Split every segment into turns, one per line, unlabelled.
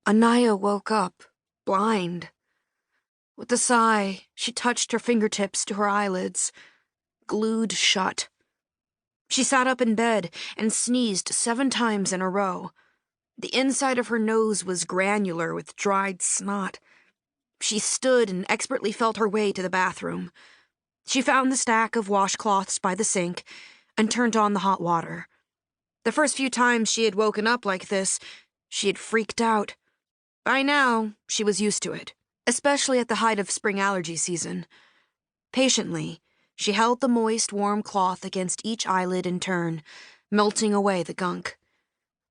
Anaya woke up, blind. With a sigh, she touched her fingertips to her eyelids, glued shut. She sat up in bed and sneezed 7 times in a row. The inside of her nose was granular with dried snot. She stood and expertly felt her way to the bathroom. She found the stack of washcloths by the sink and turned on the hot water. The first few times she had woken up like this, she had freaked out. By now, she was used to it, especially at the height of spring allergy season. Patiently, she held the moist, warm cloth against each eyelid in turn, melting away the gunk.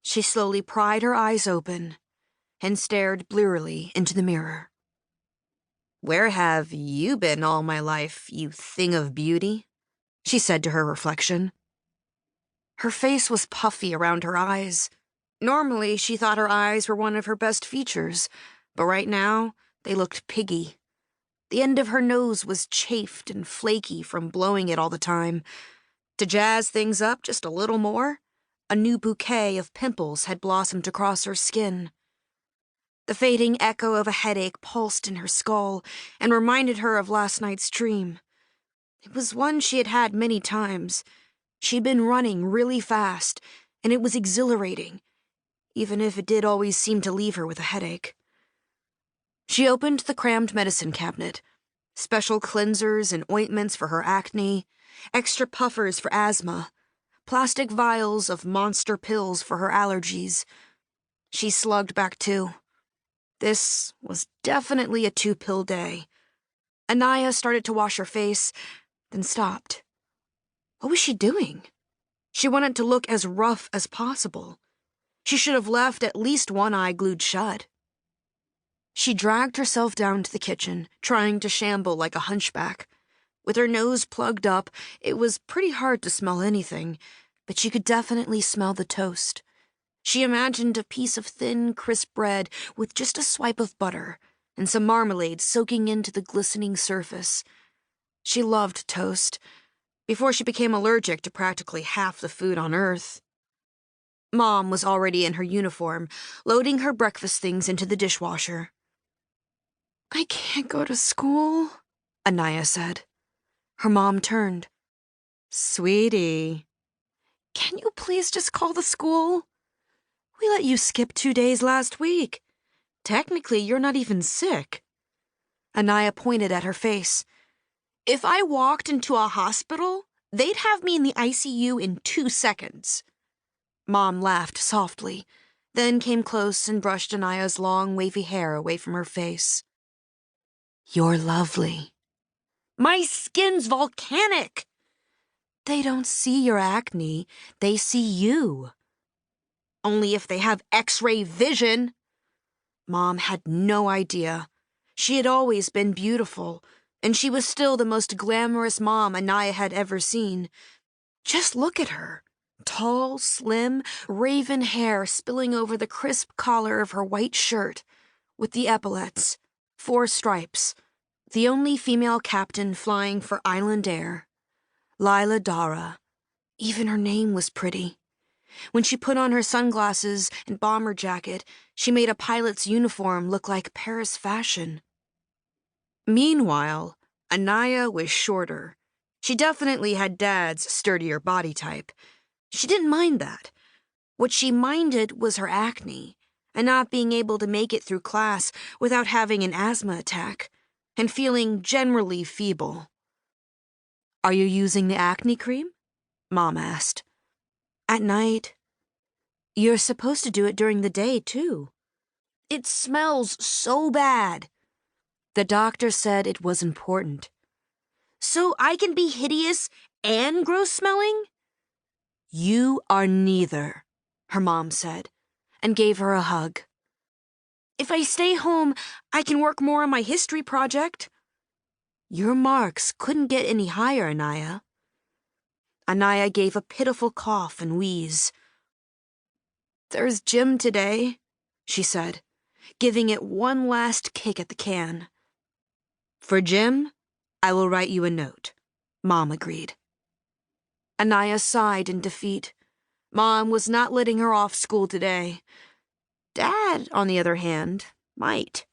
She slowly pried her eyes open and stared blearily into the mirror. "Where have you been all my life, you thing of beauty?" she said to her reflection. Her face was puffy around her eyes. Normally, she thought her eyes were one of her best features, but right now, they looked piggy. The end of her nose was chafed and flaky from blowing it all the time. To jazz things up just a little more, a new bouquet of pimples had blossomed across her skin. The fading echo of a headache pulsed in her skull and reminded her of last night's dream. It was one she had had many times. She'd been running really fast, and it was exhilarating, even if it did always seem to leave her with a headache. She opened the crammed medicine cabinet. Special cleansers and ointments for her acne, extra puffers for asthma, plastic vials of monster pills for her allergies. She slugged back 2. This was definitely a 2-pill day. Anaya started to wash her face, then stopped. What was she doing? She wanted to look as rough as possible. She should have left at least one eye glued shut. She dragged herself down to the kitchen, trying to shamble like a hunchback. With her nose plugged up, it was pretty hard to smell anything, but she could definitely smell the toast. She imagined a piece of thin, crisp bread with just a swipe of butter and some marmalade soaking into the glistening surface. She loved toast, before she became allergic to practically half the food on Earth. Mom was already in her uniform, loading her breakfast things into the dishwasher. "I can't go to school," Anaya said. Her mom turned. "Sweetie, can you please just call the school? We let you skip 2 days last week. Technically, you're not even sick." Anaya pointed at her face. "If I walked into a hospital, they'd have me in the ICU in 2 seconds. Mom laughed softly, then came close and brushed Anaya's long, wavy hair away from her face. "You're lovely." "My skin's volcanic." "They don't see your acne, they see you." "Only if they have X-ray vision." Mom had no idea. She had always been beautiful, and she was still the most glamorous mom Anaya had ever seen. Just look at her. Tall, slim, raven hair spilling over the crisp collar of her white shirt, with the epaulets, 4 stripes, the only female captain flying for Island Air. Lila Dara. Even her name was pretty. When she put on her sunglasses and bomber jacket, she made a pilot's uniform look like Paris fashion. Meanwhile, Anaya was shorter. She definitely had Dad's sturdier body type. She didn't mind that. What she minded was her acne, and not being able to make it through class without having an asthma attack, and feeling generally feeble. "Are you using the acne cream?" Mom asked. "At night." "You're supposed to do it during the day, too." "It smells so bad." "The doctor said it was important." "So I can be hideous and gross-smelling?" "You are neither," her mom said, and gave her a hug. "If I stay home, I can work more on my history project." "Your marks couldn't get any higher, Anaya." Anaya gave a pitiful cough and wheeze. "There's gym today," she said, giving it one last kick at the can. "For gym, I will write you a note," Mom agreed. Anaya sighed in defeat. Mom was not letting her off school today. Dad, on the other hand, might.